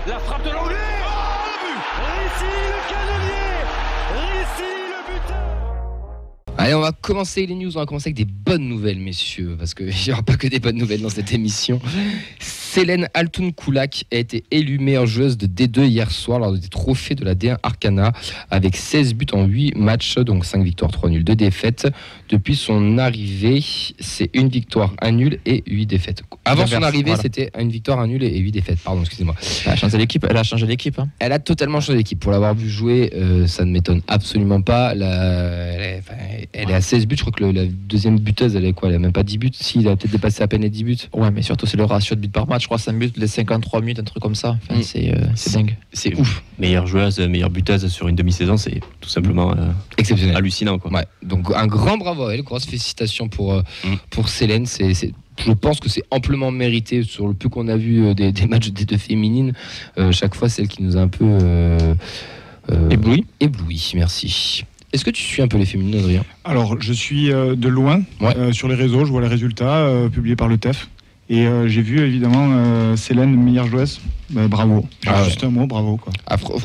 La frappe de l'anglais. Oh, le but. Rissi, le canonnier. Rissi, le buteur. Allez, on va commencer les news. On va commencer avec des bonnes nouvelles, messieurs, parce qu'il n'y aura pas que des bonnes nouvelles dans cette émission. Célène Altoun-Koulak a été élue meilleure joueuse de D2 hier soir lors des trophées de la D1 Arcana avec 16 buts en 8 matchs, donc 5 victoires, 3 nuls, 2 défaites. Depuis son arrivée, c'est 1 victoire, 1 nul et 8 défaites. Avant son arrivée, voilà. C'était 1 victoire, 1 nul et 8 défaites. Pardon, excusez-moi. Elle a changé l'équipe. Hein. Elle a totalement changé d'équipe. Pour l'avoir vu jouer, ça ne m'étonne absolument pas. Elle est à 16 buts. Je crois que la deuxième buteuse, elle est quoi ? Elle n'a même pas 10 buts. Si, elle a peut-être dépassé à peine les 10 buts. Ouais, mais surtout, c'est le ratio de buts par match. Je crois 5 buts, les 53 minutes, un truc comme ça. Enfin, c'est dingue. C'est ouf. Meilleure joueuse, meilleure buteuse sur une demi-saison, c'est tout simplement exceptionnel. Hallucinant. Quoi. Ouais. Donc, un grand bravo à elle. Grosse félicitations pour Célène. Je pense que c'est amplement mérité sur le peu qu'on a vu des matchs des deux féminines. Chaque fois, celle qui nous a un peu ébloui, merci. Est-ce que tu suis un peu les féminines, Adrien ? Alors, je suis de loin sur les réseaux, je vois les résultats publiés par le TEF. Et j'ai vu évidemment Célène, meilleure joueuse. Bravo. Juste un mot, bravo. Quoi.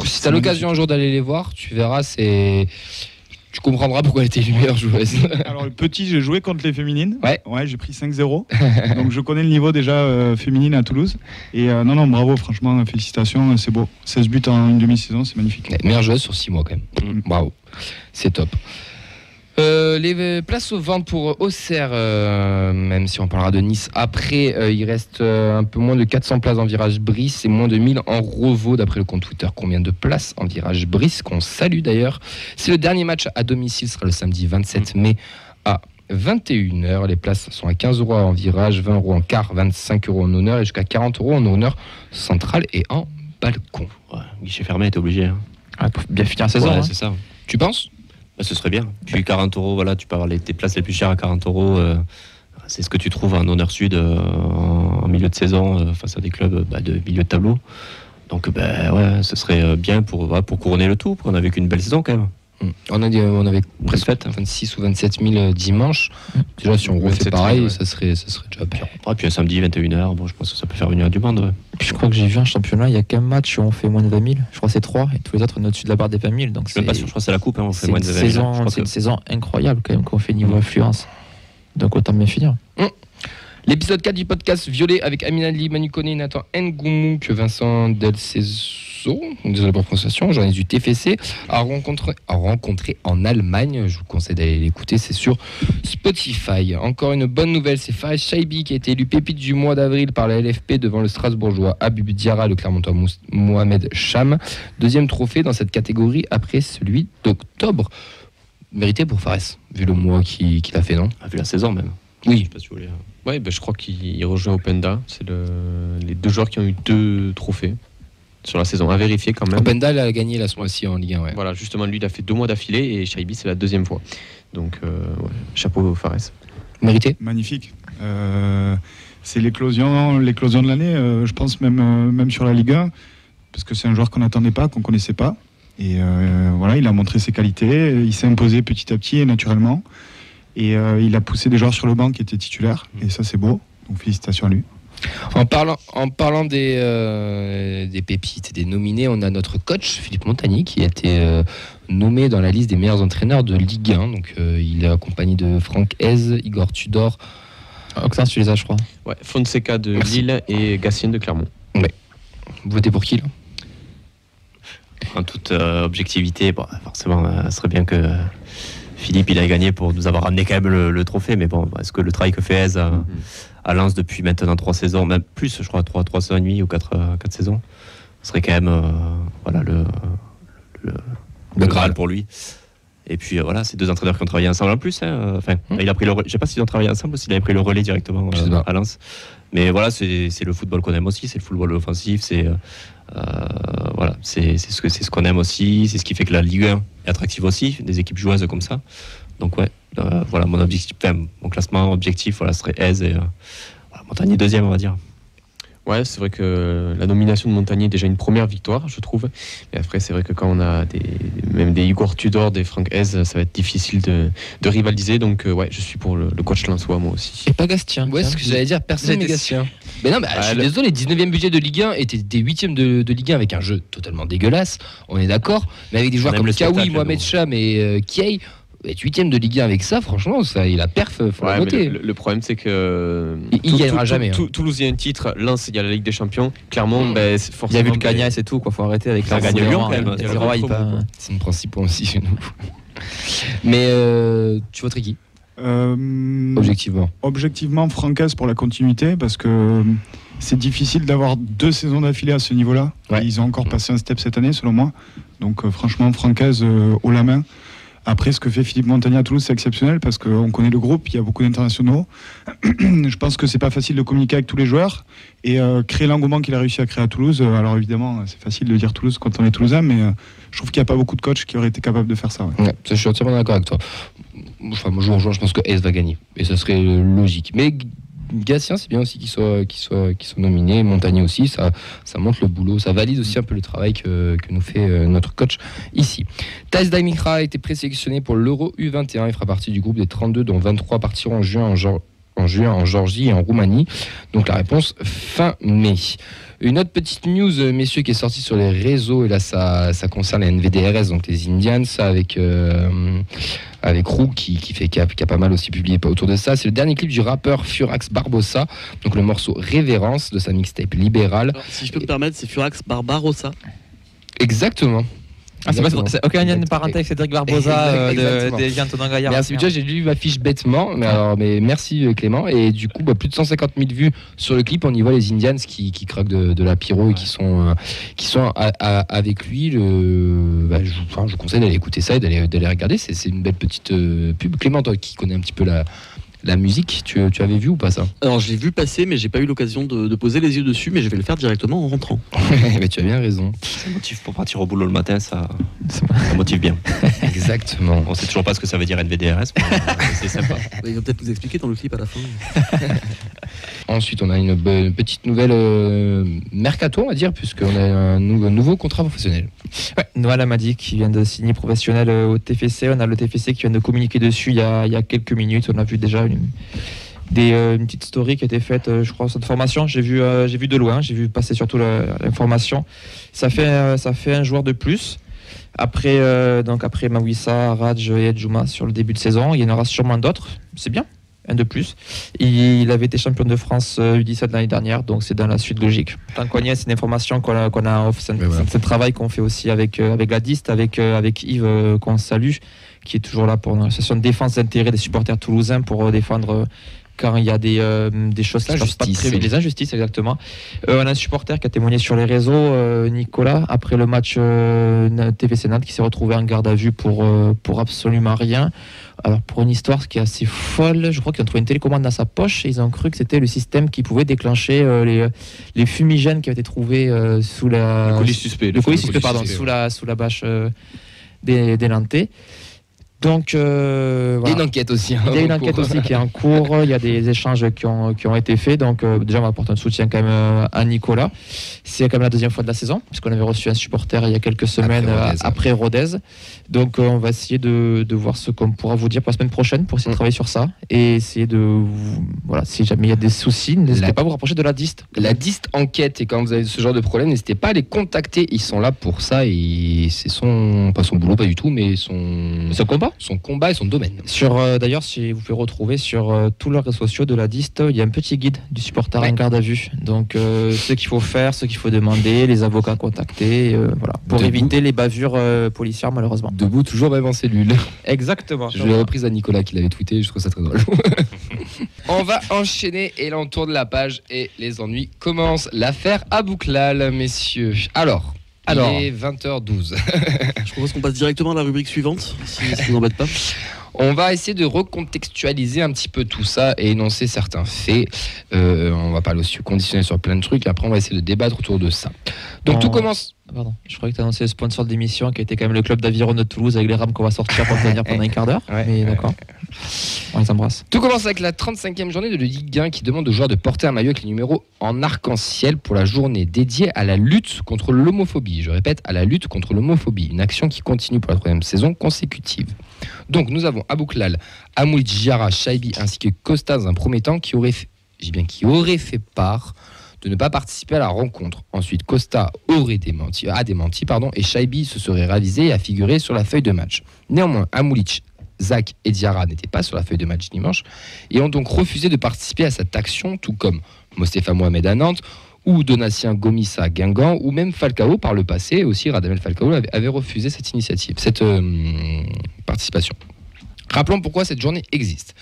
Si tu as l'occasion un jour d'aller les voir, tu verras, tu comprendras pourquoi elle était une meilleure joueuse. Alors, petit, j'ai joué contre les féminines. Ouais, j'ai pris 5-0. Donc, je connais le niveau déjà féminine à Toulouse. Et non, bravo, franchement, félicitations, c'est beau. 16 buts en une demi-saison, c'est magnifique. Meilleure joueuse sur 6 mois, quand même. Bravo, c'est top. Les places aux ventes pour Auxerre, même si on parlera de Nice après, il reste un peu moins de 400 places en virage Brice et moins de 1000 en Rovo d'après le compte Twitter. Combien de places en virage Brice, qu'on salue d'ailleurs. C'est le dernier match à domicile, ce sera le samedi 27 mai à 21h. Les places sont à 15 € en virage, 20 € en quart, 25 € en honneur et jusqu'à 40 € en honneur central et en balcon. Ouais, guichet fermé, t'es obligé. Hein. Pour bien finir la saison. Ouais, c'est ça. Tu penses ? Ce serait bien. Puis 40 €, voilà, tu peux avoir tes places les plus chères à 40 €. C'est ce que tu trouves en honneur sud en milieu de saison face à des clubs de milieu de tableau. Donc ce serait bien pour couronner le tout. On avait qu'une belle saison quand même. On avait presque 26 ou 27 000 dimanche. Déjà, si on refait pareil, ça serait déjà bien. Et puis un samedi, 21h, je pense que ça peut faire venir du monde. Ouais. Puis je crois que j'ai vu un championnat, il y a qu'un match où on fait moins de 20 000. Je crois que c'est 3, et tous les autres, on est au-dessus de la barre des 20 000. Donc je suis même pas sûr, je crois que c'est la coupe, on fait moins de 20 000. C'est une saison incroyable quand même qu'on fait niveau influence. Donc autant bien finir. L'épisode 4 du podcast Violet avec Amina Ali, Manu Koné, Nathan Ngoumou, que Vincent Delceso, désolé pour la prononciation, journaliste du TFC, a rencontré en Allemagne. Je vous conseille d'aller l'écouter, c'est sur Spotify. Encore une bonne nouvelle, c'est Fares Chaibi qui a été élu pépite du mois d'avril par la LFP devant le Strasbourgeois Habib Diarra, le Clermontois Mohamed Cham. Deuxième trophée dans cette catégorie après celui d'octobre. Mérité pour Fares, vu le mois qu'il a fait, non ? Vu la saison même. Oui. Je sais pas si vous voulez. Ouais, je crois qu'il rejoint Openda. C'est les deux joueurs qui ont eu 2 trophées sur la saison. À vérifier quand même. Openda, il a gagné la ce mois-ci en Ligue 1. Ouais. Voilà, justement, lui, il a fait 2 mois d'affilée et Chaibi, c'est la 2e fois. Donc, chapeau Fares. Mérité. Magnifique. C'est l'éclosion de l'année, je pense, même sur la Ligue 1. Parce que c'est un joueur qu'on n'attendait pas, qu'on ne connaissait pas. Et il a montré ses qualités. Il s'est imposé petit à petit et naturellement. Et il a poussé des joueurs sur le banc qui étaient titulaires. Et ça, c'est beau. Donc, félicitations à lui. En parlant des pépites et des nominés, on a notre coach, Philippe Montagny, qui a été nommé dans la liste des meilleurs entraîneurs de Ligue 1. Donc, il est accompagné de Franck Hez, Igor Tudor. Auxerre, tu les as, je crois. Ouais, Fonseca de Lille et Gassien de Clermont. Ouais. Vous votez pour qui, là ? En toute objectivité, forcément, ce serait bien que Philippe il a gagné pour nous avoir ramené quand même le trophée, mais bon, est-ce que le travail que fait Hez à Lens depuis maintenant 3 saisons, même plus, je crois, 3 saisons et demie ou 4 saisons, ce serait quand même le Graal pour lui. Et puis voilà, c'est 2 entraîneurs qui ont travaillé ensemble en plus. Il a pris le relais. Je sais pas s'ils ont travaillé ensemble ou s'il avait pris le relais directement à Lens. Mais voilà, c'est le football qu'on aime aussi, c'est le football offensif, c'est ce qu'on aime aussi, c'est ce qui fait que la Ligue 1 est attractive aussi, des équipes joueuses comme ça. Donc voilà, mon classement objectif, serait Hez et Montagny 2e, on va dire. Ouais, c'est vrai que la nomination de Montagnier est déjà une première victoire, je trouve. Et après, c'est vrai que quand on a même des Igor Tudor, des Franck Hez, ça va être difficile de rivaliser. Donc, ouais, je suis pour le coach lensois, moi aussi. Et pas Gastien. Ouais, ce que j'allais dire, personne n'est Gastien. Mais non, mais je suis désolé, 19e budget de Ligue 1 était des 8e de Ligue 1 avec un jeu totalement dégueulasse, on est d'accord. Mais avec des joueurs comme Kawi, Mohamed Cham et Kiei, être 8e de Ligue 1 avec ça, franchement, ça, il a perf, faut la noter. Le problème, c'est que. Il gagnera jamais. Toulouse, il y a un titre, Lens, il y a la Ligue des Champions. Clairement, forcément. Il y a vu le Cagnas et tout, quoi, faut arrêter avec ça. Gagne Lyon, quand même. C'est une principe aussi chez nous. Mais tu voterais qui Objectivement, Francaise pour la continuité, parce que c'est difficile d'avoir 2 saisons d'affilée à ce niveau-là. Ouais. Ils ont encore passé un step cette année, selon moi. Donc, franchement, Francaise haut la main. Après, ce que fait Philippe Montagnier à Toulouse, c'est exceptionnel parce qu'on connaît le groupe, il y a beaucoup d'internationaux. Je pense que c'est pas facile de communiquer avec tous les joueurs et créer l'engouement qu'il a réussi à créer à Toulouse. Alors évidemment, c'est facile de dire Toulouse quand on est toulousain, mais je trouve qu'il n'y a pas beaucoup de coachs qui auraient été capables de faire ça. Ouais. Ouais, ça, je suis entièrement d'accord avec toi. Enfin, moi, je pense que Hez va gagner et ça serait logique. Mais Gatien, c'est bien aussi qu'il soit nominé, Montagnier aussi, ça montre le boulot, ça valide aussi un peu le travail que nous fait notre coach ici. Thais Daimikra a été présélectionné pour l'Euro U21, il fera partie du groupe des 32 dont 23 partiront en juin en Géorgie et en Roumanie. Donc la réponse fin mai. Une autre petite news, messieurs, qui est sortie sur les réseaux, et là ça concerne les NVDRS, donc les Indians, avec Roux qui a pas mal aussi publié autour de ça. C'est le dernier clip du rappeur Furax Barbosa, donc le morceau Révérence de sa mixtape Libéral. Alors, si je peux me permettre, c'est Furax Barbarossa. Exactement. Ah, c'est aucun lien de parenté avec Cédric Barbosa des Antonin Gaillard. Merci, déjà j'ai lu ma fiche bêtement, mais merci Clément. Et du coup, plus de 150 000 vues sur le clip. On y voit les Indians qui craquent de la pyro et qui sont avec lui. Je vous conseille d'aller écouter ça et d'aller regarder. C'est une belle petite pub. Clément, toi qui connais un petit peu la musique, tu avais vu ou pas ça? Alors j'ai vu passer, mais j'ai pas eu l'occasion de poser les yeux dessus, mais je vais le faire directement en rentrant. Mais tu as bien raison. Ça motive pour partir au boulot le matin, ça motive bien. Exactement. On sait toujours pas ce que ça veut dire NVDRS, mais c'est sympa. Il va peut-être nous expliquer dans le clip à la fin. Ensuite, on a une petite nouvelle mercato, on va dire, puisqu'on a un nouveau contrat professionnel. Ouais, Noël Amadi qui vient de signer professionnel au TFC. On a le TFC qui vient de communiquer dessus il y a quelques minutes. On a vu déjà une petite story qui a été faite, je crois, sur cette formation. J'ai vu de loin, j'ai vu passer surtout l'information. Ça fait un joueur de plus. Après Mawissa, Raj et Edjouma sur le début de saison, il y en aura sûrement d'autres. C'est bien, un de plus. Il avait été champion de France U17 l'année dernière, donc c'est dans la suite logique. Tant qu'on y est, c'est une information qu'on a en off. C'est un travail qu'on fait aussi avec la DIST, avec Yves, qu'on salue, qui est toujours là pour l'association de défense d'intérêt des supporters toulousains pour défendre quand il y a des choses qui ne passent pas très bien, les injustices, exactement. On a un supporter qui a témoigné sur les réseaux, Nicolas, après le match TFC Nantes, qui s'est retrouvé en garde à vue pour absolument rien. Alors pour une histoire qui est assez folle, je crois qu'ils ont trouvé une télécommande dans sa poche et ils ont cru que c'était le système qui pouvait déclencher les fumigènes qui avaient été trouvés sous la... Le colis suspect. Sous la bâche des Nantais. Donc, voilà. Il y a une enquête aussi. Il y a une enquête aussi qui est en cours. Il y a des échanges qui ont été faits. Donc, déjà, on va apporter un soutien quand même à Nicolas. C'est quand même la deuxième fois de la saison, puisqu'on avait reçu un supporter il y a quelques semaines après Rodez. Donc, on va essayer de voir ce qu'on pourra vous dire pour la semaine prochaine, pour essayer de travailler sur ça. Et essayer voilà, si jamais il y a des soucis, n'hésitez pas à vous rapprocher de la DIST. La DIST enquête, et quand vous avez ce genre de problème, n'hésitez pas à les contacter. Ils sont là pour ça et c'est pas son boulot, pas du tout, mais son combat et son domaine. D'ailleurs, si vous pouvez retrouver sur tous leurs réseaux sociaux de la DIST, il y a un petit guide du supporter en garde à vue. Donc, ce qu'il faut faire, ce qu'il faut demander, les avocats contacter, voilà, pour éviter les bavures policières, malheureusement. Debout, toujours même en cellule. Exactement. Je l'ai reprise à Nicolas qui l'avait tweeté, je trouve ça très drôle. On va enchaîner et là on tourne la page et les ennuis commencent. L'affaire Abouklal, messieurs. Alors, il est 20h12. Je propose qu'on passe directement à la rubrique suivante, si ça ne vous embête pas. On va essayer de recontextualiser un petit peu tout ça et énoncer certains faits. On va pas aussi conditionner sur plein de trucs. Après, on va essayer de débattre autour de ça. Donc tout commence. Pardon, je croyais que tu annonçais le sponsor de l'émission qui était quand même le club d'aviron de Toulouse avec les rames qu'on va sortir pour tenir pendant un quart d'heure. Ouais, mais d'accord. On les embrasse. Tout commence avec la 35e journée de Ligue 1 qui demande aux joueurs de porter un maillot avec les numéros en arc-en-ciel pour la journée dédiée à la lutte contre l'homophobie. Je répète, à la lutte contre l'homophobie. Une action qui continue pour la 3e saison consécutive. Donc nous avons Abouklal, Amoulit, Diarra, Shaibi ainsi que Costa dans un premier temps qui aurait fait part de ne pas participer à la rencontre. Ensuite, Costa a démenti, et Shaibi se serait ravisé et a figuré sur la feuille de match. Néanmoins, Amoulic, Zach et Diarra n'étaient pas sur la feuille de match dimanche et ont donc refusé de participer à cette action, tout comme Mostefa Mohamed à Nantes ou Donatien Gomis à Guingamp ou même Falcao par le passé. Aussi, Radamel Falcao avait refusé cette initiative, cette participation. Rappelons pourquoi cette journée existe.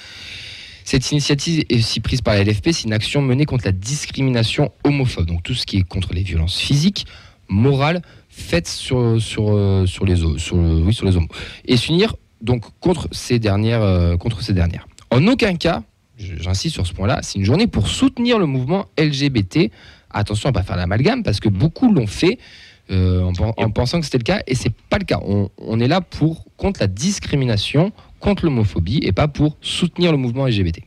Cette initiative est aussi prise par la LFP, c'est une action menée contre la discrimination homophobe, donc tout ce qui est contre les violences physiques, morales, faites sur les homos, et s'unir donc contre ces dernières. En aucun cas, j'insiste sur ce point-là, c'est une journée pour soutenir le mouvement LGBT. Attention à ne pas faire l'amalgame, parce que beaucoup l'ont fait en pensant que c'était le cas, et c'est pas le cas. On est là contre la discrimination, contre l'homophobie et pas pour soutenir le mouvement LGBT.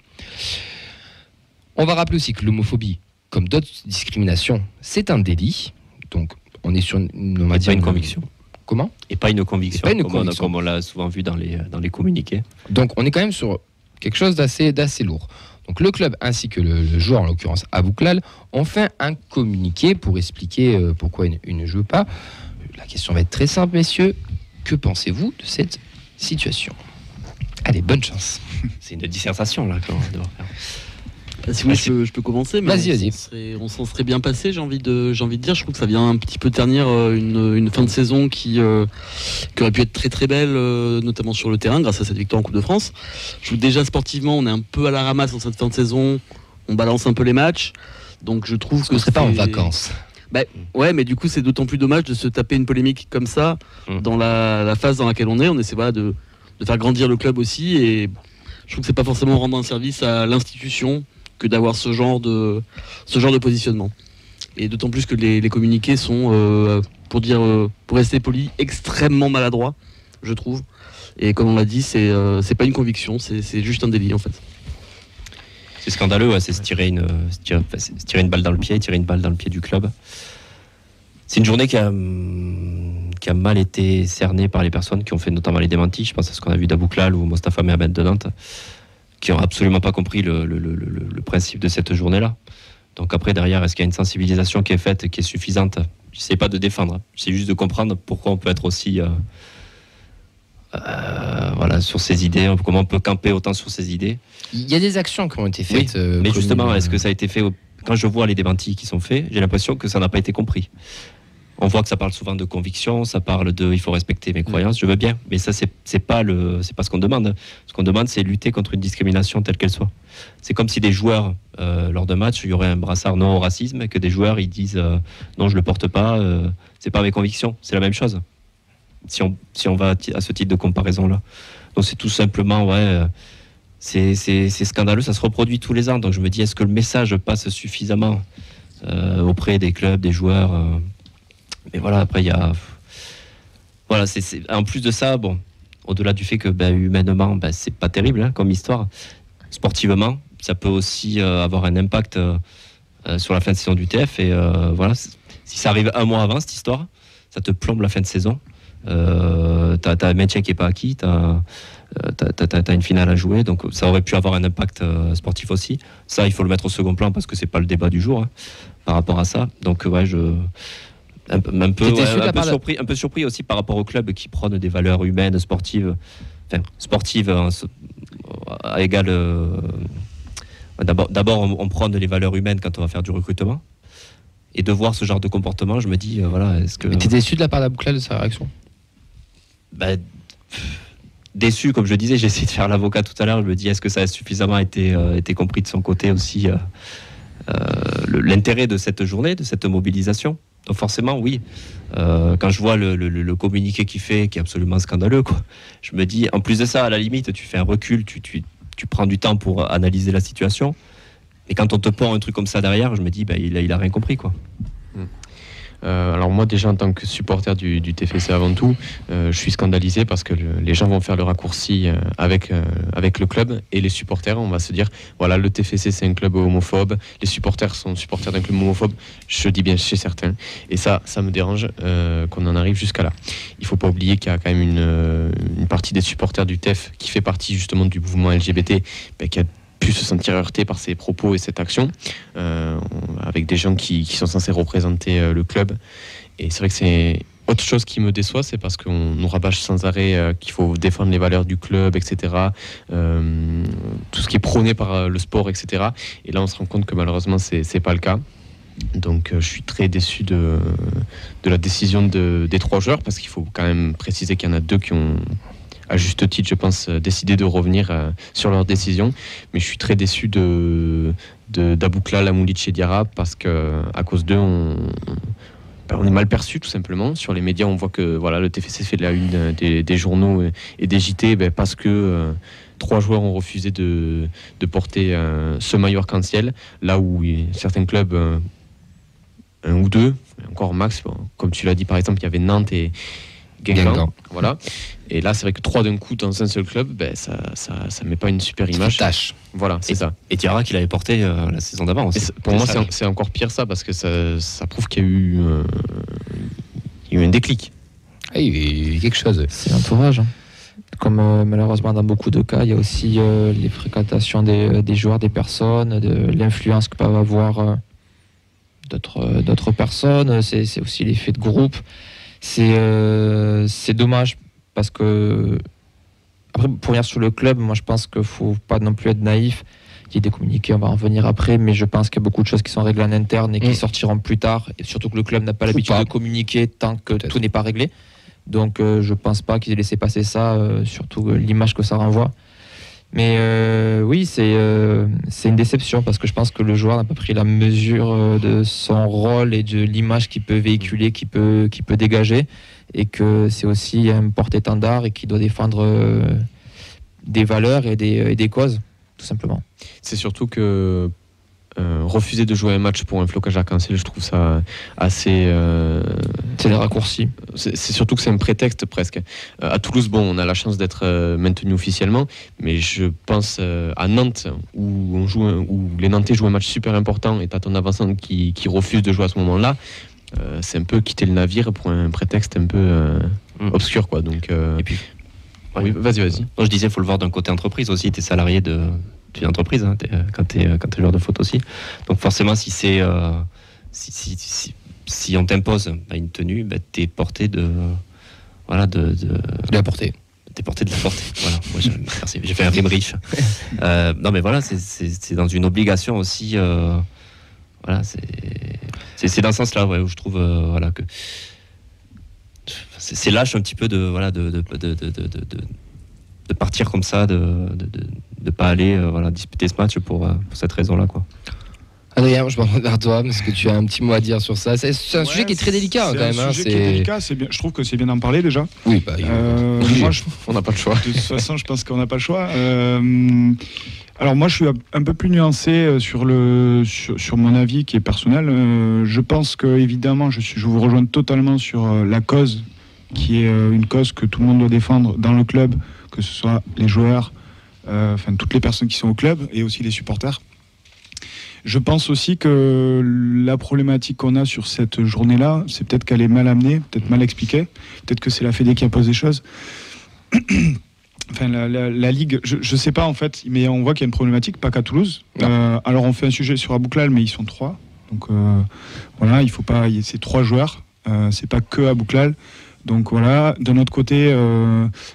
On va rappeler aussi que l'homophobie, comme d'autres discriminations, c'est un délit. Donc on est sur une conviction. Comment ? Et pas une conviction, conviction. Comme on l'a souvent vu dans les communiqués. Donc on est quand même sur quelque chose d'assez lourd. Donc le club ainsi que le joueur, en l'occurrence Abouklal, ont fait un communiqué pour expliquer pourquoi il ne joue pas. La question va être très simple, messieurs. Que pensez-vous de cette situation ? Allez, bonne chance. C'est une dissertation là qu'on va devoir faire. Si vous voulez, je peux commencer. Mais vas-y. On s'en serait bien passé, j'ai envie de dire. Je trouve que ça vient un petit peu ternir une fin de saison qui aurait pu être très très belle, notamment sur le terrain, grâce à cette victoire en Coupe de France. Je trouve déjà sportivement, on est un peu à la ramasse dans cette fin de saison. On balance un peu les matchs. Donc je trouve que ce serait pas en vacances. Ouais, mais du coup, c'est d'autant plus dommage de se taper une polémique comme ça dans la phase dans laquelle on est. On essaie de faire grandir le club aussi, et je trouve que c'est pas forcément rendre un service à l'institution que d'avoir ce genre de positionnement. Et d'autant plus que les communiqués sont, pour rester poli, extrêmement maladroits, je trouve. Et comme on l'a dit, c'est pas une conviction, c'est juste un délit en fait. C'est scandaleux, ouais, c'est se tirer une balle dans le pied, tirer une balle dans le pied du club. C'est une journée qui a mal été cernée par les personnes qui ont fait notamment les démentis. Je pense à ce qu'on a vu d'Abouklal ou Mostefa Mohamed de Nantes, qui n'ont absolument pas compris le principe de cette journée-là. Donc après, derrière, est-ce qu'il y a une sensibilisation qui est faite, qui est suffisante ? Je ne sais pas de défendre, c'est juste de comprendre pourquoi on peut être aussi sur ses idées, comment on peut camper autant sur ses idées. Il y a des actions qui ont été faites. Oui, mais justement, est-ce que ça a été fait quand je vois les démentis qui sont faits, j'ai l'impression que ça n'a pas été compris. On voit que ça parle souvent de conviction, ça parle il faut respecter mes croyances, je veux bien, mais ça c'est pas ce qu'on demande. Ce qu'on demande, c'est lutter contre une discrimination telle qu'elle soit. C'est comme si des joueurs lors d'un match, il y aurait un brassard non au racisme, et que des joueurs ils disent non, je le porte pas, c'est pas mes convictions. C'est la même chose. Si on va à ce type de comparaison là, donc c'est tout simplement c'est scandaleux, ça se reproduit tous les ans. Donc je me dis, est-ce que le message passe suffisamment auprès des clubs, des joueurs Mais voilà, après il y a en plus de ça, bon, au-delà du fait que humainement c'est pas terrible comme histoire, sportivement ça peut aussi avoir un impact sur la fin de saison du TF, et si ça arrive un mois avant cette histoire, ça te plombe la fin de saison. T'as un maintien qui est pas acquis, t'as une finale à jouer, donc ça aurait pu avoir un impact sportif aussi. Ça, il faut le mettre au second plan parce que c'est pas le débat du jour par rapport à ça. Donc un peu surpris aussi par rapport au club qui prône des valeurs humaines, sportives à égal. D'abord, on prône les valeurs humaines quand on va faire du recrutement. Et de voir ce genre de comportement, je me dis, est-ce que... Mais t'es déçu de la part d'Abouklal de sa réaction ? Déçu, comme je disais, j'ai essayé de faire l'avocat tout à l'heure. Je me dis, est-ce que ça a suffisamment été compris de son côté aussi, l'intérêt de cette journée, de cette mobilisation ? Donc forcément, oui. Quand je vois le communiqué qu'il fait, qui est absolument scandaleux, je me dis, en plus de ça, à la limite, tu fais un recul, tu prends du temps pour analyser la situation. Et quand on te pond un truc comme ça derrière, je me dis, il a rien compris, quoi. Alors moi déjà en tant que supporter du TFC avant tout, je suis scandalisé parce que les gens vont faire le raccourci avec le club et les supporters. On va se dire voilà, le TFC c'est un club homophobe, les supporters sont supporters d'un club homophobe. Je dis bien chez certains, et ça me dérange qu'on en arrive jusqu'à là. Il faut pas oublier qu'il y a quand même une partie des supporters du TEF qui fait partie justement du mouvement LGBT, qui a pu se sentir heurté par ces propos et cette action, avec des gens qui sont censés représenter le club. Et c'est vrai que c'est autre chose qui me déçoit, c'est parce qu'on nous rabâche sans arrêt qu'il faut défendre les valeurs du club, etc. Tout ce qui est prôné par le sport, etc. Et là, on se rend compte que malheureusement, c'est pas le cas. Donc je suis très déçu de la décision des 3 joueurs, parce qu'il faut quand même préciser qu'il y en a 2 qui ont, à juste titre, je pense, décidé de revenir sur leur décision. Mais je suis très déçu d'Aboukla, Lamoulic et Diarra, parce qu'à cause d'eux, on est mal perçu tout simplement. Sur les médias, on voit que voilà, le TFC fait de la une des journaux et des JT, parce que 3 joueurs ont refusé de porter ce maillot arc-en-ciel, là où certains clubs, 1 ou 2, encore max, comme tu l'as dit par exemple, il y avait Nantes et Guingamp. Voilà. Et là, c'est vrai que 3 d'un coup dans un seul club, ça met pas une super image. Tâche. Voilà, c'est ça. Et Diarra qui l'avait porté la saison d'avant aussi. Pour moi, c'est encore pire ça, parce que ça prouve qu'il y a eu un déclic. Ah, il y a eu quelque chose. C'est l'entourage. Comme malheureusement dans beaucoup de cas, il y a aussi les fréquentations des joueurs, des personnes, de l'influence que peuvent avoir d'autres personnes. C'est aussi l'effet de groupe. C'est dommage, parce que après, pour venir sur le club, moi je pense qu'il ne faut pas non plus être naïf. Il y a des communiqués, on va en revenir après, mais je pense qu'il y a beaucoup de choses qui sont réglées en interne et qui sortiront plus tard, et surtout que le club n'a pas l'habitude de communiquer tant que tout n'est pas réglé. Donc je ne pense pas qu'ils aient laissé passer ça, surtout l'image que ça renvoie. Mais oui, c'est une déception, parce que je pense que le joueur n'a pas pris la mesure de son rôle et de l'image qu'il peut véhiculer, qu'il peut dégager, et que c'est aussi un porte-étendard et qu'il doit défendre des valeurs et des causes, tout simplement. C'est surtout que refuser de jouer un match pour un flocage arc-en-ciel, je trouve ça assez... C'est des raccourcis. C'est surtout que c'est un prétexte presque. À Toulouse, on a la chance d'être maintenu officiellement, mais je pense à Nantes, où les Nantais jouent un match super important, et t'as ton avançant qui refuse de jouer à ce moment-là. C'est un peu quitter le navire pour un prétexte un peu obscur, quoi. Donc, Et puis, oui, vas-y. Non, je disais, il faut le voir d'un côté entreprise aussi. T'es salarié d'une entreprise, hein, quand t'es joueur de foot aussi. Donc forcément, si on t'impose une tenue, t'es porté de la porter. T'es porté de la porter. Voilà. Moi, merci. J'ai fait un rime riche. Non, mais voilà, c'est dans une obligation aussi. Voilà, c'est dans ce sens-là, où je trouve que c'est lâche un petit peu de partir comme ça, de pas aller disputer ce match pour cette raison-là, quoi. Adrien, je me rends vers toi parce que tu as un petit mot à dire sur ça. C'est un sujet qui est très délicat quand même. C'est un sujet qui est délicat. Je trouve que c'est bien d'en parler déjà. Oui, moi, on n'a pas le choix. De toute façon, je pense qu'on n'a pas le choix. Alors moi, je suis un peu plus nuancé sur mon avis qui est personnel. Je pense que évidemment, je vous rejoins totalement sur la cause, qui est une cause que tout le monde doit défendre dans le club, que ce soit les joueurs, toutes les personnes qui sont au club, et aussi les supporters. Je pense aussi que la problématique qu'on a sur cette journée-là, c'est peut-être qu'elle est mal amenée, peut-être mal expliquée, peut-être que c'est la Fédé qui impose des choses. La Ligue, je sais pas en fait, mais on voit qu'il y a une problématique, pas qu'à Toulouse. Alors on fait un sujet sur Abouklal, mais ils sont 3. Donc voilà, il faut pas, c'est 3 joueurs, c'est pas que Abouklal. Donc voilà, d'un autre côté,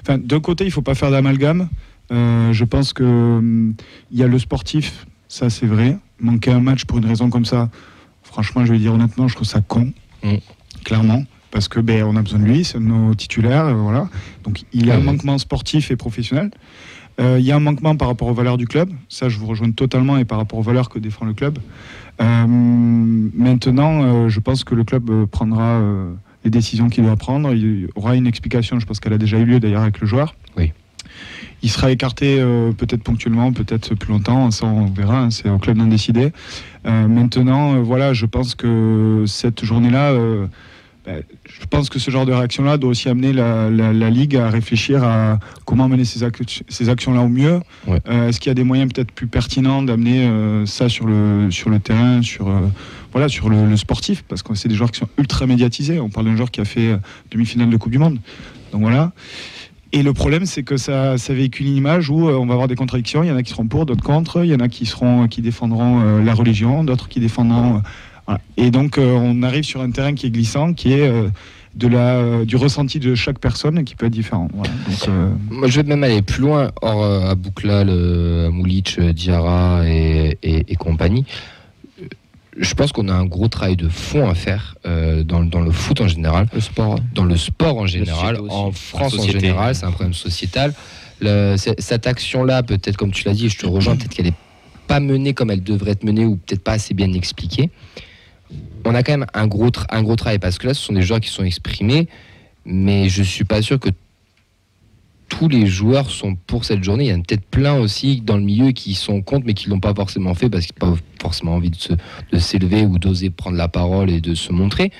d'un côté, il faut pas faire d'amalgame. Je pense que il y a le sportif, ça c'est vrai. Manquer un match pour une raison comme ça, franchement, je vais dire honnêtement, je trouve ça con, clairement, parce que on a besoin de lui, c'est nos titulaires, voilà. Donc il y a un manquement sportif et professionnel. Il y a un manquement par rapport aux valeurs du club, ça je vous rejoins totalement, et par rapport aux valeurs que défend le club. Maintenant, je pense que le club prendra les décisions qu'il doit prendre. Il y aura une explication, je pense qu'elle a déjà eu lieu d'ailleurs avec le joueur. Oui. Il sera écarté peut-être ponctuellement, peut-être plus longtemps, ça on verra, hein, c'est au club d'en décider. Maintenant, voilà, je pense que cette journée-là, je pense que ce genre de réaction-là doit aussi amener la Ligue à réfléchir à comment mener ces actions-là au mieux. Ouais. Est-ce qu'il y a des moyens peut-être plus pertinents d'amener ça sur le terrain, sur le sportif, parce que c'est des joueurs qui sont ultra médiatisés. On parle d'un joueur qui a fait demi-finale de Coupe du Monde. Donc voilà. Et le problème, c'est que ça véhicule une image où on va avoir des contradictions. Il y en a qui seront pour, d'autres contre. Il y en a qui défendront la religion, d'autres qui défendront... voilà. Et donc, on arrive sur un terrain qui est glissant, qui est du ressenti de chaque personne, qui peut être différent. Voilà. Donc, Moi, je vais même aller plus loin, hors Abouklal, Moulic, Diarra et compagnie. Je pense qu'on a un gros travail de fond à faire dans le foot en général, dans le sport en général, en France en général, c'est un problème sociétal. Cette action-là, peut-être comme tu l'as dit, je te rejoins, peut-être qu'elle n'est pas menée comme elle devrait être menée ou peut-être pas assez bien expliquée. On a quand même un gros travail parce que là, ce sont des joueurs qui sont exprimés, mais je suis pas sûr que tous les joueurs sont pour cette journée. Il y en a peut-être plein aussi dans le milieu qui sont contre, mais qui l'ont pas forcément fait parce qu'ils n'ont pas forcément envie de s'élever ou d'oser prendre la parole et de se montrer.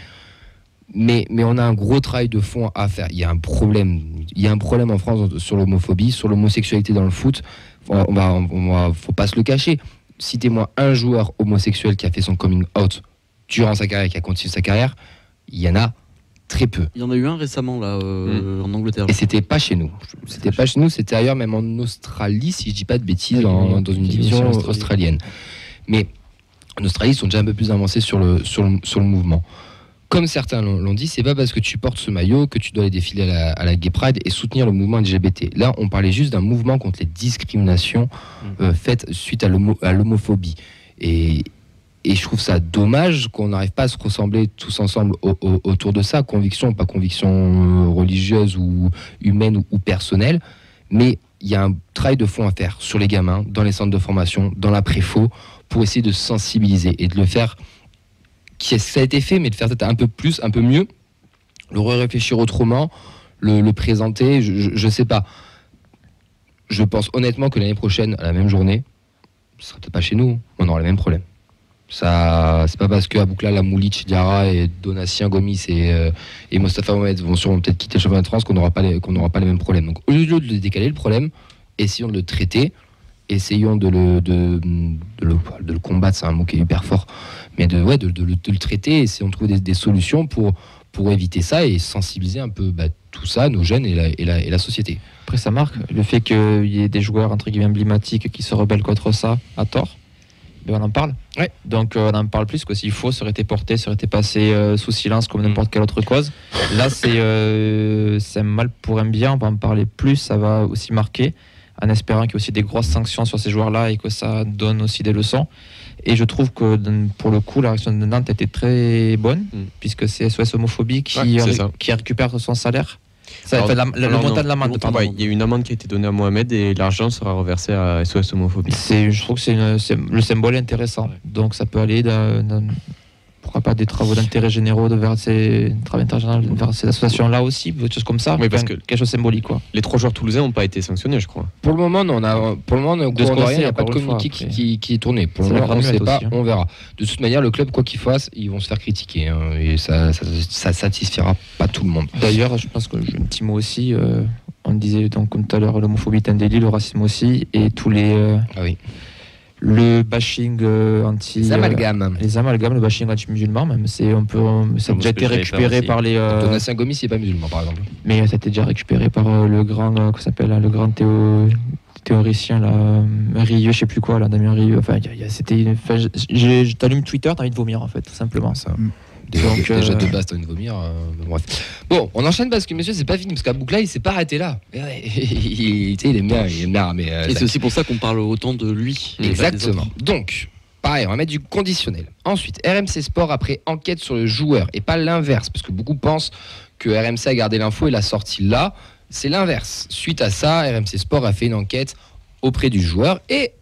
Mais on a un gros travail de fond à faire. Il y a un problème en France sur l'homophobie, sur l'homosexualité dans le foot. Faut pas se le cacher. Citez-moi un joueur homosexuel qui a fait son coming out durant sa carrière, qui a continué sa carrière. Il y en a très peu. Il y en a eu un récemment là en Angleterre. Et c'était pas chez nous. C'était ailleurs, même en Australie, si je dis pas de bêtises, dans une division australienne. Mais en Australie, ils sont déjà un peu plus avancés sur le mouvement. Comme certains l'ont dit, c'est pas parce que tu portes ce maillot que tu dois aller défiler à la Gay Pride et soutenir le mouvement LGBT. Là, on parlait juste d'un mouvement contre les discriminations faites suite à l'homophobie. Et je trouve ça dommage qu'on n'arrive pas à se ressembler tous ensemble autour de ça, conviction, pas conviction religieuse ou humaine ou personnelle, mais il y a un travail de fond à faire sur les gamins, dans les centres de formation, dans l'après-faux, pour essayer de sensibiliser et de le faire, ça a été fait, mais de faire peut-être un peu plus, un peu mieux, le réfléchir autrement, le présenter, je sais pas. Je pense honnêtement que l'année prochaine, à la même journée, ce sera peut-être pas chez nous, on aura les mêmes problèmes. Ça, c'est pas parce que Abouklal, Moulic, Diarra et Donatien Gomis et Mostafa Mohamed vont sûrement peut-être quitter le championnat de France qu'on n'aura pas les mêmes problèmes. Donc au lieu de décaler le problème, essayons de le traiter, essayons de le combattre, c'est un mot qui est hyper fort, mais de le traiter, essayons de trouver des solutions pour éviter ça et sensibiliser un peu tout ça, nos jeunes et la société. Après, ça marque le fait qu'il y ait des joueurs entre guillemets emblématiques qui se rebellent contre ça à tort. On en parle. Ouais. Donc on en parle plus, que s'il faut, ça aurait été porté, ça aurait été passé sous silence comme n'importe quelle autre cause. Là, c'est un mal pour un bien, on va en parler plus, ça va aussi marquer, en espérant qu'il y ait aussi des grosses sanctions sur ces joueurs-là et que ça donne aussi des leçons. Et je trouve que pour le coup, la réaction de Nantes était très bonne, puisque c'est SOS Homophobie qui récupère son salaire. Ça fait le montant de l'amende. Il y a une amende qui a été donnée à Mohamed et l'argent sera reversé à SOS Homophobie. Je trouve que le symbole est intéressant. Ouais. Donc ça peut aller pourquoi pas des travaux d'intérêt généraux vers ces associations-là aussi, des choses comme ça. Oui, parce que quelque chose de symbolique, quoi. Les 3 joueurs toulousains n'ont pas été sanctionnés, je crois. Pour le moment, on est au courant de rien, il n'y a pas de communiqué qui est tourné. Pour le moment, on ne sait pas, on verra. De toute manière, le club, quoi qu'il fasse, ils vont se faire critiquer. Et ça satisfera pas tout le monde. D'ailleurs, je pense que j'ai un petit mot aussi. On disait donc comme tout à l'heure, l'homophobie est un délit, le racisme aussi, et tous les... le bashing les amalgames, le bashing anti-musulman, même ça a déjà été récupéré par les. Donatien Gomis, c'est pas musulman, par exemple. Mais ça a été déjà récupéré par le grand, le grand théoricien là, Rieu, je sais plus quoi, là, Damien Rieu. Enfin, je t'allume Twitter, t'as envie de vomir en fait, tout simplement. Ça. Déjà de base, t'as envie de vomir. Bref. Bon, on enchaîne parce que monsieur, c'est pas fini, parce qu'Abouklal, il s'est pas arrêté là. Il aime bien, mais. Et c'est aussi pour ça qu'on parle autant de lui. Exactement. Donc, pareil, on va mettre du conditionnel. Ensuite, RMC Sport, après enquête sur le joueur, et pas l'inverse, parce que beaucoup pensent que RMC a gardé l'info et l'a sorti là. C'est l'inverse. Suite à ça, RMC Sport a fait une enquête auprès du joueur et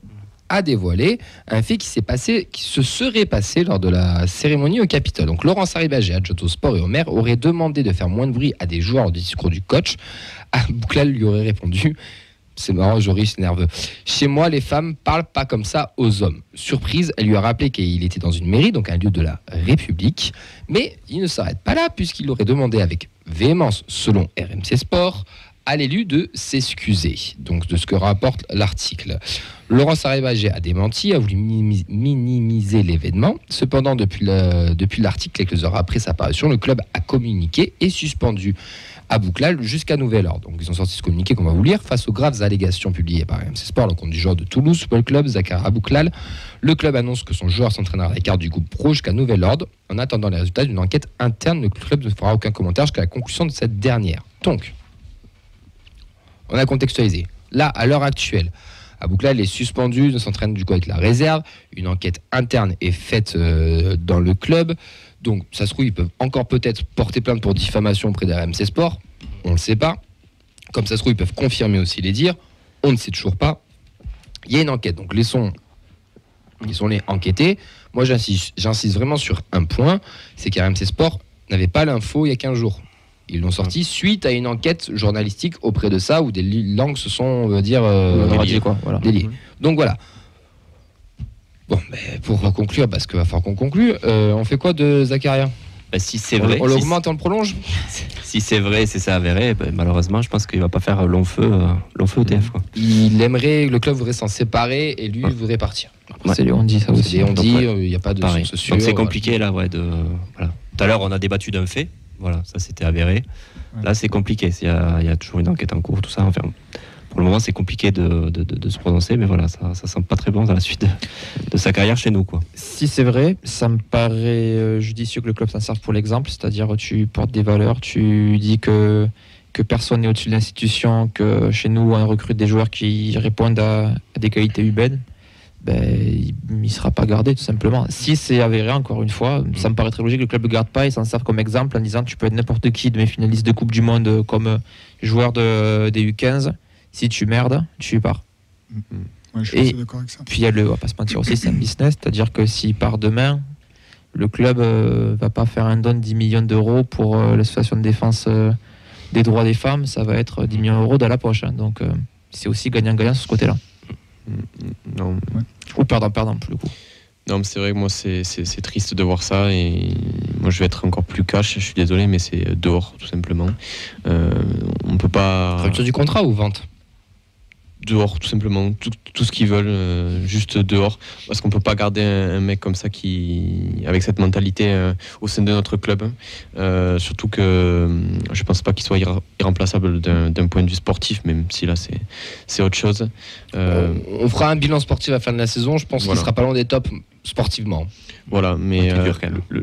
a dévoilé un fait qui se serait passé lors de la cérémonie au Capitole. Donc Laurent Saribagé, adjoint au sport et au maire, aurait demandé de faire moins de bruit à des joueurs lors du discours du coach. Abouklal lui aurait répondu C'est marrant, Joris, c'est nerveux. Chez moi, les femmes parlent pas comme ça aux hommes. Surprise, elle lui a rappelé qu'il était dans une mairie, donc un lieu de la République. Mais il ne s'arrête pas là, puisqu'il aurait demandé avec véhémence, selon RMC Sport, à l'élu de s'excuser. Donc de ce que rapporte l'article. Laurence Arribagé a démenti, a voulu minimiser l'événement. Cependant, depuis l'article, quelques heures après sa parution, le club a communiqué et suspendu Abouklal jusqu'à nouvel ordre. Donc ils ont sorti ce communiqué qu'on va vous lire face aux graves allégations publiées par RMC Sport, le compte du joueur de Toulouse Football Club, Zakaria Abouklal. Le club annonce que son joueur s'entraînera à l'écart du groupe pro jusqu'à nouvel ordre. En attendant les résultats d'une enquête interne, le club ne fera aucun commentaire jusqu'à la conclusion de cette dernière. Donc, on a contextualisé. Là, à l'heure actuelle, Abouklal est suspendu, ne s'entraîne du coup avec la réserve. Une enquête interne est faite dans le club. Donc, ça se trouve, ils peuvent encore peut-être porter plainte pour diffamation auprès de RMC Sport. On ne le sait pas. Comme ça se trouve, ils peuvent confirmer aussi les dires. On ne sait toujours pas. Il y a une enquête. Donc, laissons-les enquêter. Moi, j'insiste vraiment sur un point. C'est qu'RMC Sport n'avait pas l'info il y a 15 jours. Ils l'ont sorti suite à une enquête journalistique auprès de ça, où des langues se sont, on va dire, déliées, quoi. Voilà. Déliées. Donc, voilà. Bon, mais pour conclure, parce qu'il va falloir qu'on conclue, on fait quoi de Zakaria ? Si c'est vrai, on l'augmente, on le prolonge ? Si c'est vrai, si c'est avéré, malheureusement, je pense qu'il va pas faire long feu ETF. Quoi. Le club voudrait s'en séparer et lui voudrait partir. Après, c'est Léon dit ça aussi. Léon dit, il n'y a pas de source sûre. Donc c'est compliqué là, ouais. Voilà. Tout à l'heure, on a débattu d'un fait. Voilà, ça c'était avéré. Là, c'est compliqué. Il y a toujours une enquête en cours, tout ça. Enfin, pour le moment, c'est compliqué de se prononcer, mais voilà, ça sent pas très bon dans la suite de sa carrière chez nous, quoi. Si c'est vrai, ça me paraît judicieux que le club s'en serve pour l'exemple, c'est-à-dire tu portes des valeurs, tu dis que personne n'est au-dessus de l'institution, que chez nous on recrute des joueurs qui répondent à des qualités humaines. Il ne sera pas gardé tout simplement. Si c'est avéré, encore une fois, ça me paraît très logique que le club ne le garde pas et s'en serve comme exemple en disant tu peux être n'importe qui de mes finalistes de Coupe du Monde comme joueur des U15. Si tu merdes, tu pars. Ouais, je suis assez d'accord avec ça. Puis on va pas se mentir aussi, c'est un business, c'est-à-dire que s'il part demain, le club va pas faire un don de 10 millions d'euros pour l'association de défense des droits des femmes, ça va être 10 millions d'euros dans la poche. Hein. Donc c'est aussi gagnant-gagnant sur ce côté-là. Non. Ouais. Ou perdant pour le coup. Non, mais c'est vrai que moi, c'est triste de voir ça. Et moi, je vais être encore plus cash. Je suis désolé, mais c'est dehors, tout simplement. On peut pas. Rupture du contrat ou vente ? Dehors, tout simplement. Tout ce qu'ils veulent, juste dehors. Parce qu'on peut pas garder un mec comme ça avec cette mentalité au sein de notre club. Surtout que je pense pas qu'il soit irremplaçable d'un point de vue sportif, même si là, c'est autre chose. On fera un bilan sportif à la fin de la saison. Je pense qu'il sera pas loin des tops sportivement. Voilà, mais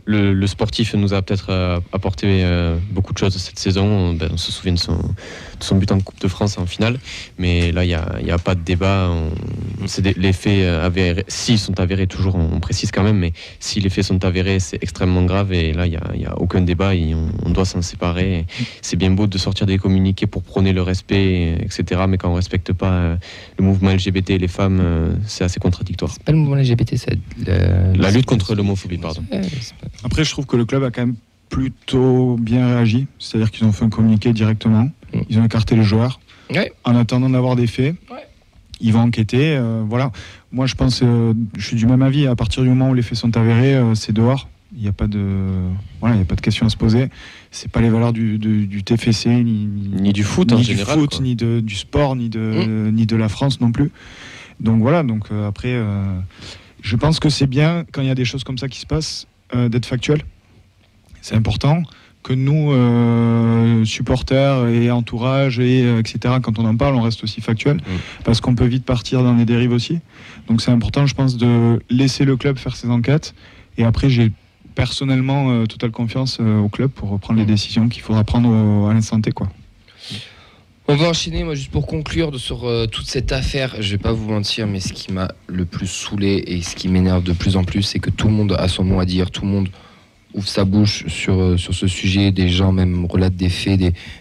le sportif nous a peut-être apporté beaucoup de choses cette saison. On se souvient de son but en Coupe de France en finale, mais là, il n'y a pas de débat. Les faits avérés, s'ils sont avérés, toujours, on précise quand même, mais si les faits sont avérés, c'est extrêmement grave, et là, il n'y a aucun débat, et on doit s'en séparer. C'est bien beau de sortir des communiqués pour prôner le respect, etc., mais quand on ne respecte pas le mouvement LGBT et les femmes, c'est assez contradictoire. C'est pas le mouvement LGBT, c'est la lutte contre l'homophobie, pardon. Après, je trouve que le club a quand même plutôt bien réagi. C'est-à-dire qu'ils ont fait un communiqué directement. Ils ont écarté les joueurs. Ouais. En attendant d'avoir des faits, ils vont enquêter. Voilà. Moi, je pense, je suis du même avis. À partir du moment où les faits sont avérés, c'est dehors. Il n'y a pas de question à se poser. C'est pas les valeurs du TFC ni du foot en général, ni du sport, ni de la France non plus. Donc voilà. Donc après, je pense que c'est bien quand il y a des choses comme ça qui se passent d'être factuel. C'est important que nous, supporters et entourage etc. Quand on en parle, on reste aussi factuel parce qu'on peut vite partir dans des dérives aussi. Donc c'est important, je pense, de laisser le club faire ses enquêtes. Et après, j'ai personnellement totale confiance au club pour prendre les décisions qu'il faudra prendre à l'instant T, quoi. On va enchaîner, moi juste pour conclure sur toute cette affaire, je vais pas vous mentir, mais ce qui m'a le plus saoulé et ce qui m'énerve de plus en plus, c'est que tout le monde a son mot à dire, tout le monde ouvre sa bouche sur ce sujet, des gens même relatent des faits,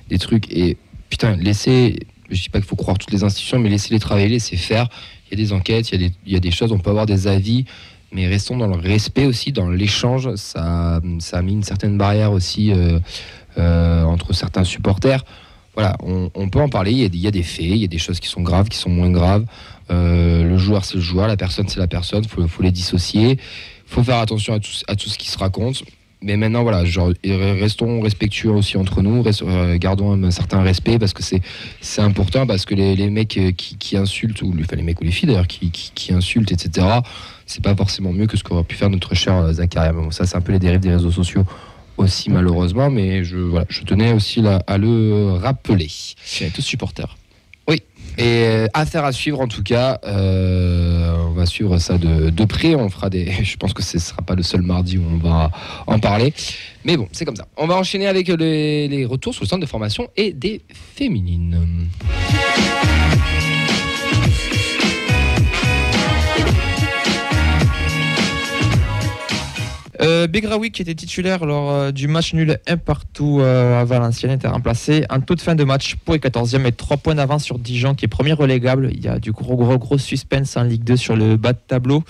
des trucs, et putain, laissez, je dis pas qu'il faut croire toutes les institutions, mais laissez-les travailler, laissez faire, il y a des enquêtes, il y a des choses, on peut avoir des avis, mais restons dans le respect aussi, dans l'échange, ça a mis une certaine barrière aussi entre certains supporters. voilà, on peut en parler. Il y a des faits, il y a des choses qui sont graves, qui sont moins graves. Le joueur, c'est le joueur, la personne, c'est la personne. Faut les dissocier. Faut faire attention à tout ce qui se raconte. Mais maintenant, voilà, restons respectueux aussi entre nous, gardons un certain respect parce que c'est important, parce que les mecs qui insultent, les mecs ou les filles d'ailleurs, qui insultent, etc., c'est pas forcément mieux que ce qu'aurait pu faire notre cher Zakaria. Bon, ça, c'est un peu les dérives des réseaux sociaux aussi, malheureusement, mais je tenais aussi à le rappeler. C'est tous supporters. Oui, et affaire à suivre en tout cas. On va suivre ça de près. Je pense que ce ne sera pas le seul mardi où on va en parler. Mais bon, c'est comme ça. On va enchaîner avec les retours sur le centre de formation et des féminines. Begraoui, qui était titulaire lors du match nul 1-1 à Valenciennes, était remplacé en toute fin de match pour les 14e et 3 points d'avance sur Dijon qui est premier relégable. Il y a du gros suspense en Ligue 2 sur le bas de tableau.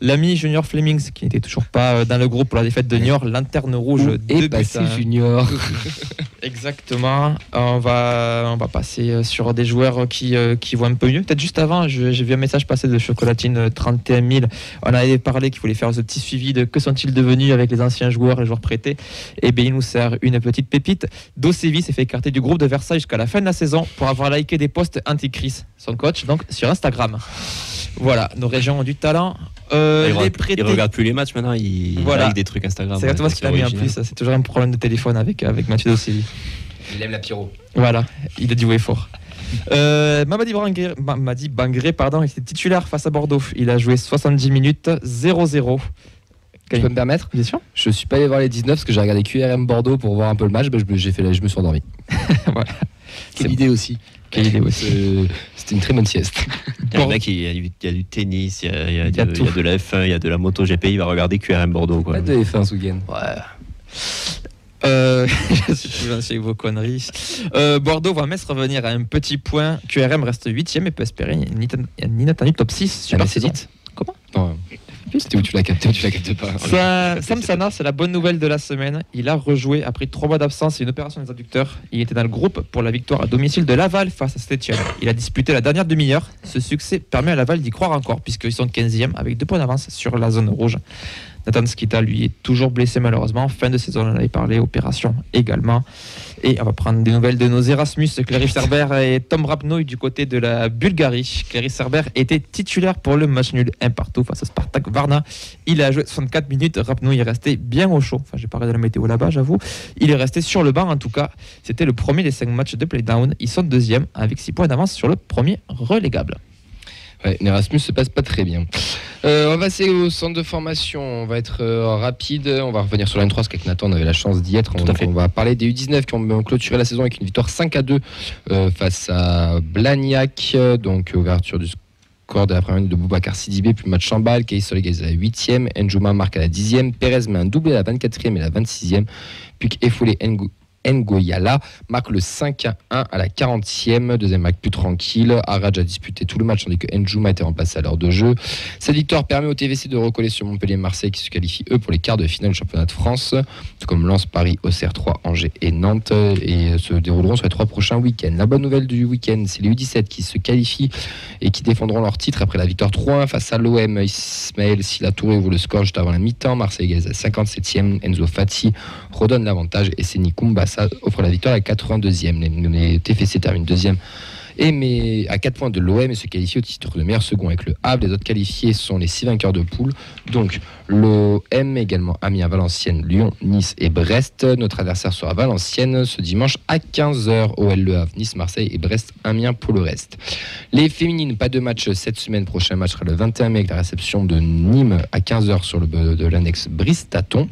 L'ami Junior Flemings, qui n'était toujours pas dans le groupe pour la défaite de Niort, lanterne rouge et passé Junior. Exactement. On va passer sur des joueurs qui vont un peu mieux. Peut-être juste avant, j'ai vu un message passer de Chocolatine 31 000. On avait parlé qu'il voulait faire ce petit suivi de que sont-ils devenus avec les anciens joueurs, les joueurs prêtés. Et bien il nous sert une petite pépite. Dosevi s'est fait écarter du groupe de Versailles jusqu'à la fin de la saison pour avoir liké des posts anti-Chris, son coach, donc sur Instagram. Voilà, nos régions ont du talent. Il regarde plus les matchs maintenant, il like des trucs Instagram. C'est exactement ce qu'il a mis en plus. C'est toujours un problème de téléphone avec Mathieu Dosevi. Il aime la pyro. Voilà, il a dit ouais fort. Mamadi Bangré, il était titulaire face à Bordeaux. Il a joué 70 minutes, 0-0. Tu peux me permettre ? Bien sûr. Je suis pas allé voir les 19 parce que j'ai regardé QRM Bordeaux pour voir un peu le match. Je me suis endormi. Voilà. Quelle idée aussi. C'était une très bonne sieste. Il y a du tennis, il y a de la F1, il y a de la MotoGP. Il va regarder QRM Bordeaux. Pas de F1 ce week-end. Ouais. Je suis avec vos conneries. Bordeaux va mettre revenir à un petit point. QRM reste 8ème et peut espérer un inattendu top 6 sur la saison. Comment ? Non. C'était où tu l'as capté, tu la captes pas. Sam Sana, c'est la bonne nouvelle de la semaine. Il a rejoué après 3 mois d'absence et une opération des adducteurs. Il était dans le groupe pour la victoire à domicile de Laval face à Saint-Etienne. Il a disputé la dernière demi-heure. Ce succès permet à Laval d'y croire encore puisqu'ils sont 15e avec 2 points d'avance sur la zone rouge. Nathan Skita, lui, est toujours blessé malheureusement. Fin de saison, on en avait parlé, opération également. Et on va prendre des nouvelles de nos Erasmus, Clarisse Cerber et Tom Rapnoy du côté de la Bulgarie. Clarisse Cerber était titulaire pour le match nul 1-1 face à Spartak Varna. Il a joué 64 minutes. Rapnoy est resté bien au chaud. Enfin, j'ai parlé de la météo là-bas, j'avoue. Il est resté sur le banc en tout cas. C'était le premier des 5 matchs de play-down. Ils sont 2e avec 6 points d'avance sur le premier relégable. Ouais, l'Erasmus se passe pas très bien. On va passer au centre de formation. On va être rapide. On va revenir sur la N3 parce qu'avec Nathan, on avait la chance d'y être. On va parler des U19 qui ont clôturé la saison avec une victoire 5-2 face à Blagnac. Donc, ouverture du score de la première minute de Boubacar Sidibé, puis match en balle. Kaysol égalise à la 8e. Njouma marque à la 10e. Pérez met un doublé à la 24e et la 26e. Puis Efoulé Ngoyala marque le 5-1 à la 40e. Deuxième match plus tranquille. Araj a disputé tout le match tandis que Njouma a été remplacé à l'heure de jeu. Cette victoire permet au TFC de recoller sur Montpellier-Marseille qui se qualifient eux pour les quarts de finale du championnat de France, tout comme Lens, Paris, Auxerre 3, Angers et Nantes, et se dérouleront sur les 3 prochains week-ends. La bonne nouvelle du week-end, c'est les U17 qui se qualifient et qui défendront leur titre après la victoire 3-1 face à l'OM. Ismaël Silla Touré ouvre le score juste avant la mi-temps. Marseille égalise à la 57e. Enzo Fati redonne l'avantage et Seni Kumbassa offre la victoire à la 82e. Les TFC terminent 2e mais à 4 points de l'OM et se qualifie au titre de meilleur second avec le Havre. Les autres qualifiés sont les 6 vainqueurs de poule, donc l'OM, également Amiens, Valenciennes, Lyon, Nice et Brest. Notre adversaire sera Valenciennes ce dimanche à 15h. OL Le Havre, Nice, Marseille et Brest, Amiens pour le reste. Les féminines, pas de match cette semaine. Prochain match sera le 21 mai avec la réception de Nîmes à 15h sur de l'annexe Bristaton.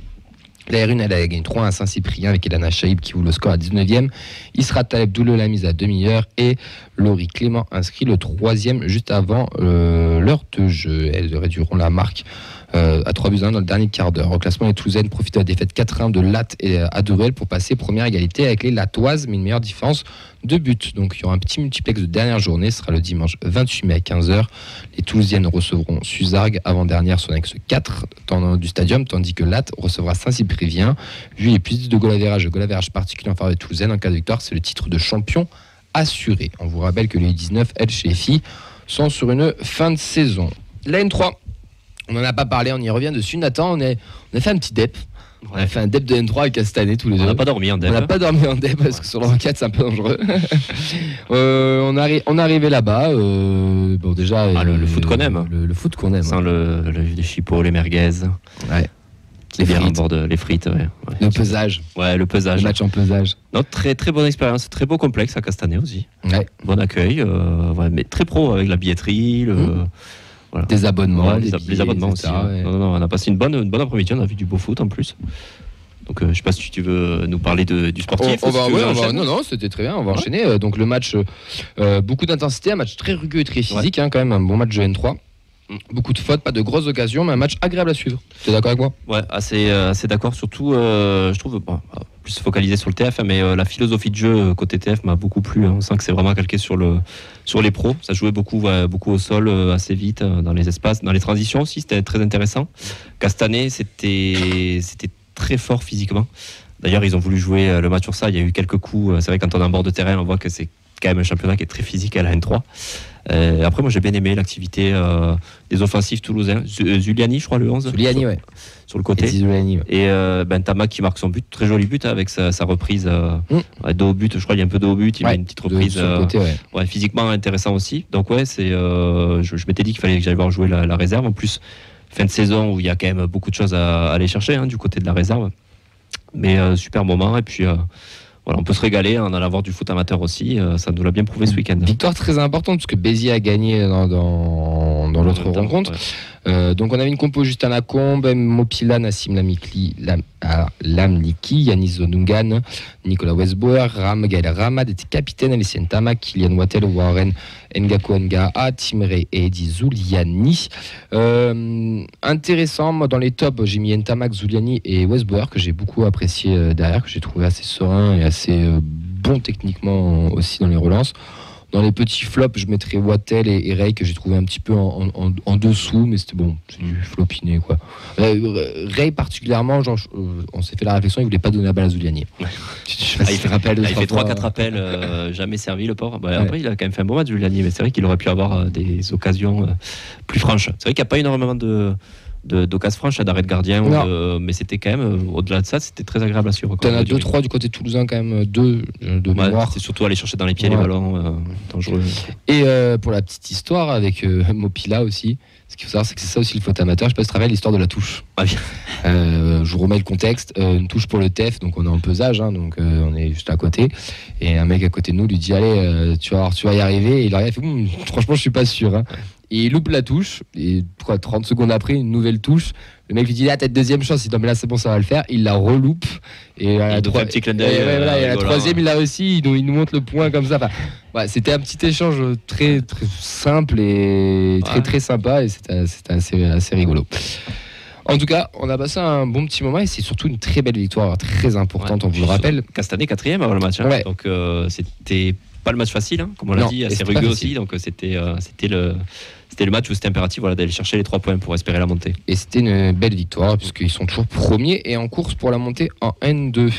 La R1, elle a gagné 3 à Saint-Cyprien avec Elana Chaïb qui ouvre le score à 19e. Isra Taleb double la mise à demi-heure et Laurie Clément inscrit le 3e juste avant l'heure de jeu. Elles réduiront la marque à 3-1 dans le dernier quart d'heure. Au classement, les Toulousaines profitent de la défaite 4-1 de Latte et à Duruel pour passer première égalité avec les Lattoises, mais une meilleure différence de but. Donc il y aura un petit multiplex de dernière journée, ce sera le dimanche 28 mai à 15h. Les Toulousiennes recevront Suzargues, avant-dernière son axe 4 du stadium, tandis que Latte recevra Saint-Cyprien. Vu les plus de goal average particulier en faveur des Toulousaines, en cas de victoire, c'est le titre de champion assuré. On vous rappelle que les U19, elles, chez les filles, sont sur une fin de saison. La N3, on n'en a pas parlé, on y revient dessus. Nathan, on a fait un petit dep. On a fait un dep de N3 avec Castanet tous les deux. On n'a pas dormi en dep. On n'a pas dormi en dep parce que sur le Rocket c'est un peu dangereux. On est arrivé là-bas. Bon déjà. Le foot qu'on aime. Le foot qu'on aime. Sans les chipots, les merguez. Ouais. Les frites. Les frites, ouais. Le pesage. Ouais, le pesage. Le match en pesage. Non, très très bonne expérience, très beau complexe à Castanet aussi. Ouais. Bon accueil, mais très pro avec la billetterie, voilà. Des abonnements, les abonnements etc., aussi. ouais. Non, on a passé une bonne après-midi, on a vu du beau foot en plus. Donc je sais pas si tu veux nous parler du sportif. Non, c'était très bien. On va enchaîner. Donc le match, beaucoup d'intensité, un match très rugueux et très physique, quand même, un bon match de N3. Beaucoup de fautes, pas de grosses occasions, mais un match agréable à suivre. Tu es d'accord avec moi ? Ouais, assez d'accord. Surtout, je trouve, plus focalisé sur le TF, mais la philosophie de jeu côté TF m'a beaucoup plu. On sent que c'est vraiment calqué sur les pros. Ça jouait beaucoup au sol, assez vite, dans les espaces, dans les transitions aussi. C'était très intéressant. Castanet, c'était très fort physiquement. D'ailleurs, ils ont voulu jouer le match sur ça. Il y a eu quelques coups. C'est vrai, quand on est en bord de terrain, on voit que c'est quand même un championnat qui est très physique à la N3. Après, moi j'ai bien aimé l'activité des offensifs toulousains. Zuliani, je crois, le 11. Zuliani, ouais. Sur le côté. Zuliani, ouais. Et Bentama qui marque son but, très joli but avec sa reprise dos au but. Je crois qu'il y a un peu dos au but, il met une petite reprise. Sur le côté, ouais. Physiquement intéressant aussi. Donc, ouais, je m'étais dit qu'il fallait que j'aille voir jouer la réserve. En plus, fin de saison où il y a quand même beaucoup de choses à aller chercher du côté de la réserve. Mais super moment. Et puis. Voilà, on peut se régaler, en allant voir du foot amateur aussi, ça nous l'a bien prouvé ce week-end. Victoire très importante puisque Béziers a gagné dans l'autre rencontre. Ouais. Donc on avait une compo Justin Lacombe, Mopila, Nassim Lamliki, Yanis Zonungan, Nicolas Westbauer, Gaël Ramad était capitaine, Alessien Tama, Kylian Wattel, Warren Ngaku Ngaa, Timre et Eddie Zuliani. Intéressant, moi dans les tops, j'ai mis Ntamak, Zuliani et Westbauer que j'ai beaucoup apprécié derrière, que j'ai trouvé assez serein et assez bon techniquement aussi dans les relances. Dans les petits flops, je mettrais Wattel et Ray que j'ai trouvé un petit peu en dessous, mais c'était bon, c'est du flopiné quoi. Ray particulièrement, genre, on s'est fait la réflexion, il voulait pas donner la balle à Zuliani. Il fait 3-4 appels, jamais servi le pauvre. Après, il a quand même fait un bon match Zuliani, mais c'est vrai qu'il aurait pu avoir des occasions plus franches. C'est vrai qu'il n'y a pas énormément d'occasions franches, d'arrêt de gardien, mais c'était quand même, au-delà de ça, c'était très agréable à suivre. T'en as 2-3 du côté toulousain quand même, 2 de mémoire. C'est surtout aller chercher dans les pieds les ballons dangereux. Et pour la petite histoire avec Mopila aussi, ce qu'il faut savoir c'est que c'est ça aussi le foot amateur, je sais pas si tu travailles l'histoire de la touche. Je vous remets le contexte, une touche pour le TEF, donc on est en pesage, donc on est juste à côté, et un mec à côté de nous lui dit allez tu vas y arriver, et il arrive, il fait franchement je suis pas sûr. Et il loupe la touche, et 30 secondes après, une nouvelle touche. Le mec lui dit, t'as une deuxième chance. Il dit, non, mais là, c'est bon, ça va le faire. Il la reloupe. Et à la troisième, il l'a réussi. Il nous montre le point comme ça. Enfin, c'était un petit échange très, très simple et très, très sympa. Et c'était assez rigolo. En tout cas, on a passé un bon petit moment et c'est surtout une très belle victoire, très importante, on vous le rappelle. Castanet 4e avant le match. Donc, c'était pas le match facile, comme on l'a dit, assez rugueux aussi. Donc, c'était le match où c'était impératif d'aller chercher les 3 points pour espérer la montée. Et c'était une belle victoire puisqu'ils sont toujours premiers et en course pour la montée en N2.